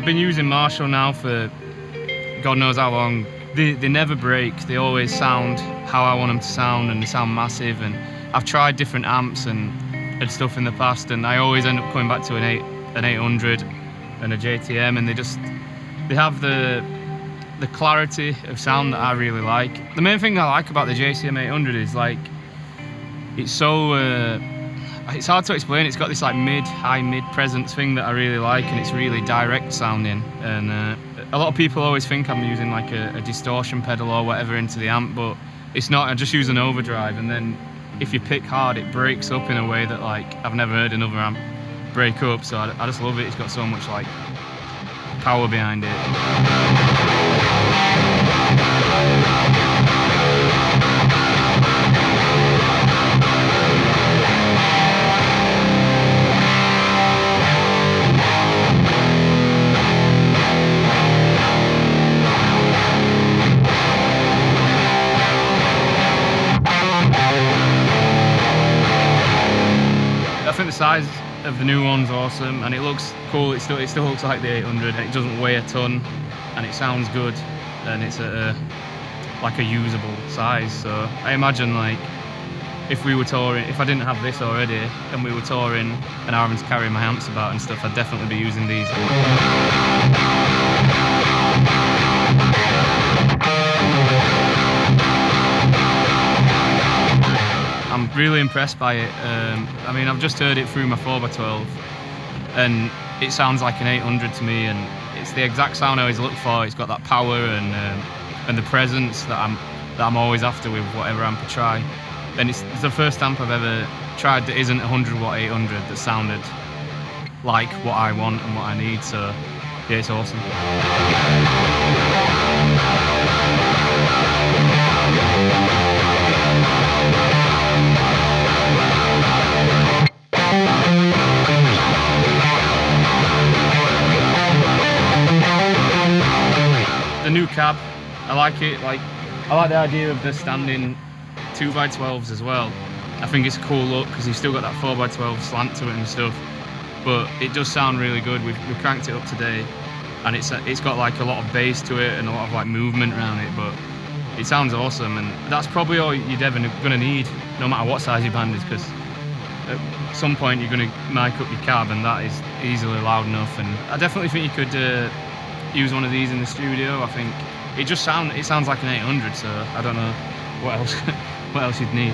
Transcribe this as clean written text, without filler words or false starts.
I've been using Marshall now for God knows how long. They never break. They always sound how I want them to sound, and they sound massive. And I've tried different amps and stuff in the past, and I always end up coming back to an 800 and a JTM, and they have the clarity of sound that I really like. The main thing I like about the JCM 800 is like it's so it's hard to explain. It's got this like high mid presence thing that I really like, and it's really direct sounding. And a lot of people always think I'm using like a distortion pedal or whatever into the amp, but it's not. I just use an overdrive, and then if you pick hard, it breaks up in a way that like I've never heard another amp break up. So I just love it. It's got so much like power behind it. I think the size of the new one's awesome, and it looks cool. It still looks like the 800, and it doesn't weigh a ton, and it sounds good, and it's like a usable size. So I imagine like if we were touring, if I didn't have this already and we were touring and I having to carry my amps about and stuff, I'd definitely be using these. I'm really impressed by it. I mean, I've just heard it through my 4x12, and it sounds like an 800 to me, and it's the exact sound I always look for. It's got that power and the presence that I'm always after with whatever amp I try. And it's the first amp I've ever tried that isn't a 100-watt 800 that sounded like what I want and what I need. So yeah, it's awesome. The new cab, I like it. Like, I like the idea of the standing 2x12s as well. I think it's a cool look because you've still got that 4x12 slant to it and stuff. But it does sound really good. We've cranked it up today, and it's got like a lot of bass to it and a lot of like movement around it. But it sounds awesome, and that's probably all you're ever gonna need, no matter what size your band is, because at some point you're gonna mic up your cab, and that is easily loud enough. And I definitely think you could use one of these in the studio. I think it sounds like an 800, so I don't know what else you'd need.